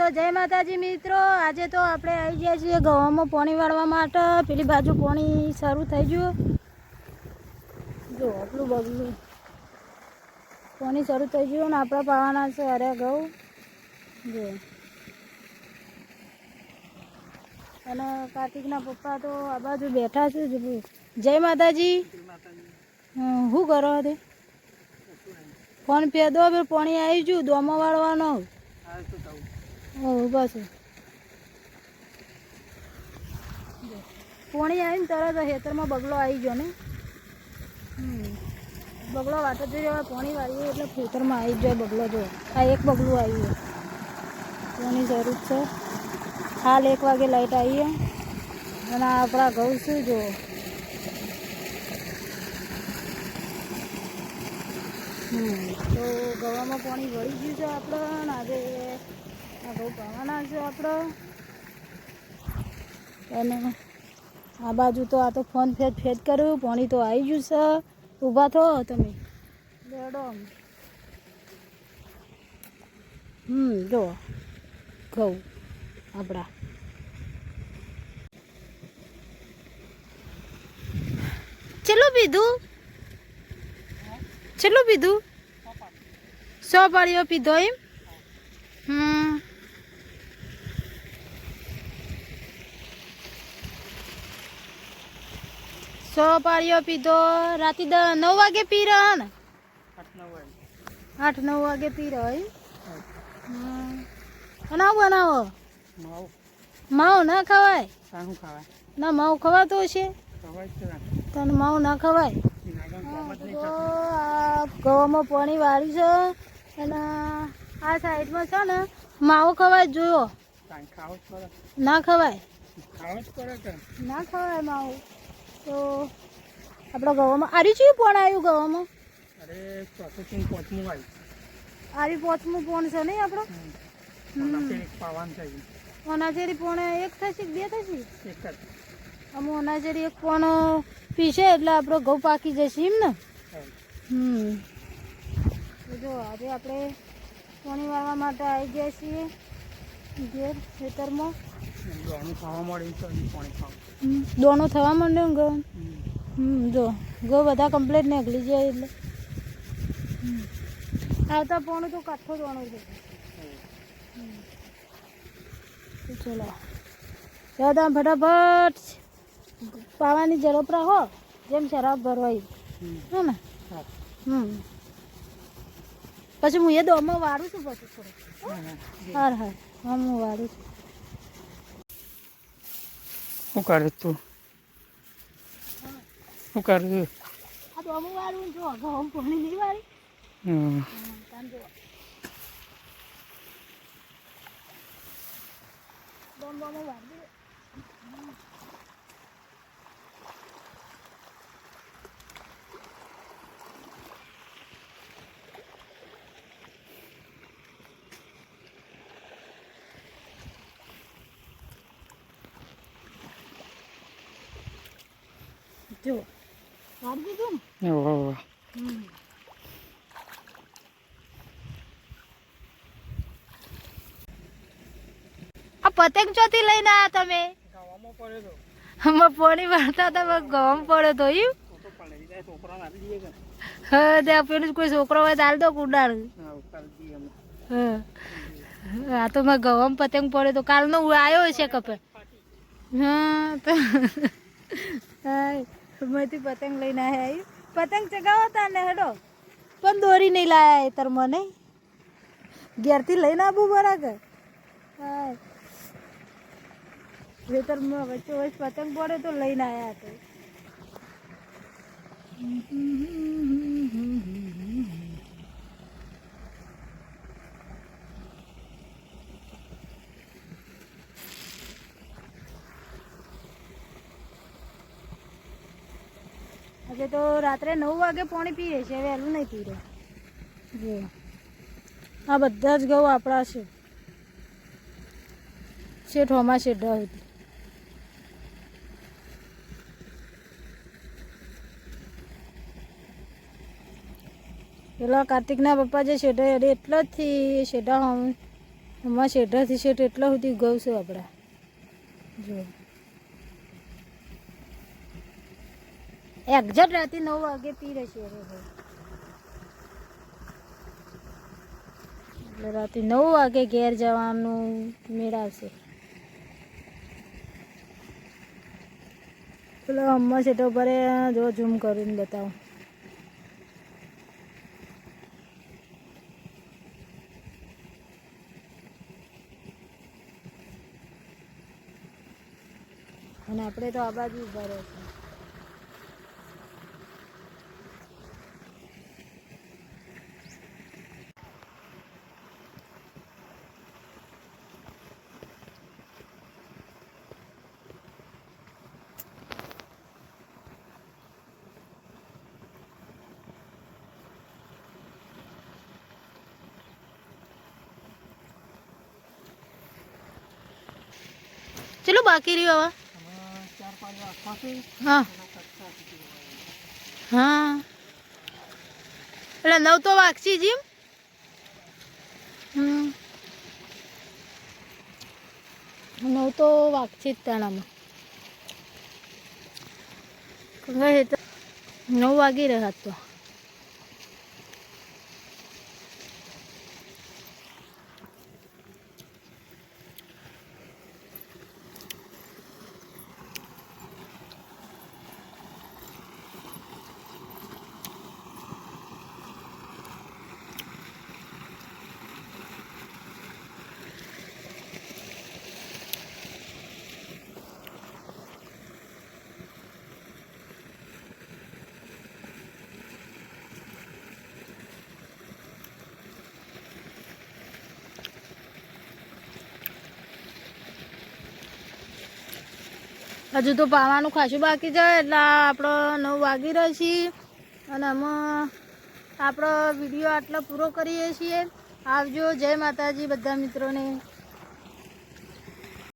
તો જય માતાજી મિત્રો, આજે તો આપણે આવી ગયા છીએ ગવામાં પાણી વાળવા માટે. પેલી બાજુ પાણી શરૂ થઈ ગયું. જો આપણું બગલું પાણી શરૂ થઈ ગયું ને આપણે પાવાના છે અરે ઘઉં. જો અને કાર્તિકના પપ્પા તો આ બાજુ બેઠા છે. જય માતાજી. શું કરો તે? ફોન પે દો, પાણી આવી ગયું, દોમાં વાળવાનો. બસ પાણી આવીને તરત ખેતરમાં બગલો આવી ગયો ને. બગલો વાટો જોઈ હવે પાણી વાળીએ એટલે ખેતરમાં આવી જાય બગલો. જો આ એક બગલું આવ્યું, પાણી જરૂર છે. હાલ 1 વાગે લાઈટ આવી અને આપણા ઘઉં શું જો તો ગવામાં પાણી વળી ગયું છે આપણે. આજે આ ઘઉં પાવાના છે આપણે. અને આ બાજુ તો આ તો ફોન ફેદ કર્યું, પાણી તો આવી ગયું છે. ઊભા થો તમે બેડો. જો ઘઉં આપણા છેલ્લું પીધું, છેલ્લું પીધું 100 પાળીઓ પીધો એમ. 100 પાળીઓ પીધો. રાતે 9 વાગે પી રહ્યા ને, 8-9 વાગે પી રહ્યા એમ. બનાવો બનાવો. માવો ના ખવાય ના, માવો ખવાતો હશે તને? માવો ના ખવાય. ગવામાં પાણી વાળ્યું છે અને આ સાઈડમાં છે ને માવો ખવાય. જોયો ના ખવાય, ના ખવાય માવો. તો આપણા ગવામાં આરી ચીયું પોણ આવ્યું ગવામાં? આરી 5મું પોણ છે નહીં આપણો. ઓનાચેરી પોણે 1 થશે કે 2 થશે? અમે ઓનાચેરી 1 પોણ પીશે એટલે આપણો ઘઉં પાકી જશે એમ ને. જો આજે આપણે પાણી વાળવા માટે આવી ગયા છીએ ઘેર ખેતરમાં. દોણો થવા માંડ્યો ને ઘઉં. જો ઘઉં બધા કમ્પ્લીટ નીકળી જાય એટલે આવતા પોણું તો કાઠો દોણો છે. ચલો દાદા ફટાફટ પાવાની ઝડપ રાખો, જેમ શરાબ ભરવાય હે ને. પછી હું એ દોમાં વાળું છું પછી થોડું. હા હા હા, હું વાળું છું. શું કરે તું? શું કરે? આ દોમું વાળું જો ઘઉં પાણી નહીં વાળી. દોમ વાળી જો વાળી દીધું ને. આ પતંગ ચોથી લઈને આવ્યા તમે? અમે પાણી વાળતા હતા, ગવામાં પડ્યો તો એમ. હા, ત્યાં પેલું કોઈ છોકરો હોય તો હાલ દો કુડાળ. હા, તો મેં ગવામાં પતંગ પડ્યો તો કાલનો આવ્યો હશે કપે. હા, તો મેંથી પતંગ લઈને આવ્યા. પતંગ ચગાવો તા ને હેડો, પણ દોરી નહીં લાયા એ તર મને ઘેરથી લઈને આવવું બરાબર. હા, ખેતરમાં વચ્ચે વચ્ચે પતંગ પડે તો લઈને આવ્યા હતા. આજે તો રાત્રે 9 વાગે પાણી પીએ છે, વહેલું નહીં પી રહ્યો. જો આ બધા જ ઘઉં આપણા છે. શેઠોમાં શેઠા હતી. પેલા કાર્તિકના પપ્પા જે શેઠા એટલે જ થી શેઠા એમાં શેઠાથી શેઠ એટલા સુધી ગયું છે આપણા જો એક્ઝેક્ટ રાતે 9 વાગે પી રહેશે એટલે રાતે 9 વાગે ઘેર જવાનું મેળ આવશે પેલો અમ્મા શેઠો ભરે જો ઝૂમ કરીને બતાવું અને આપણે તો આ બાજુ ઉભા રહે છે ચલો બાકી રહ્યો હવે હા હા એટલે 9 તો વાગશી જીમ 9 તો વાગશી જ તાણામાં 9 વાગી રહ્યા તો હજુ તો પાવાનું ખાસું બાકી છે એટલે આપણો 9 વાગી રહ્યા છીએ અને આમાં આપણો વિડીયો આટલો પૂરો કરીએ છીએ આવજો જય માતાજી બધા મિત્રોને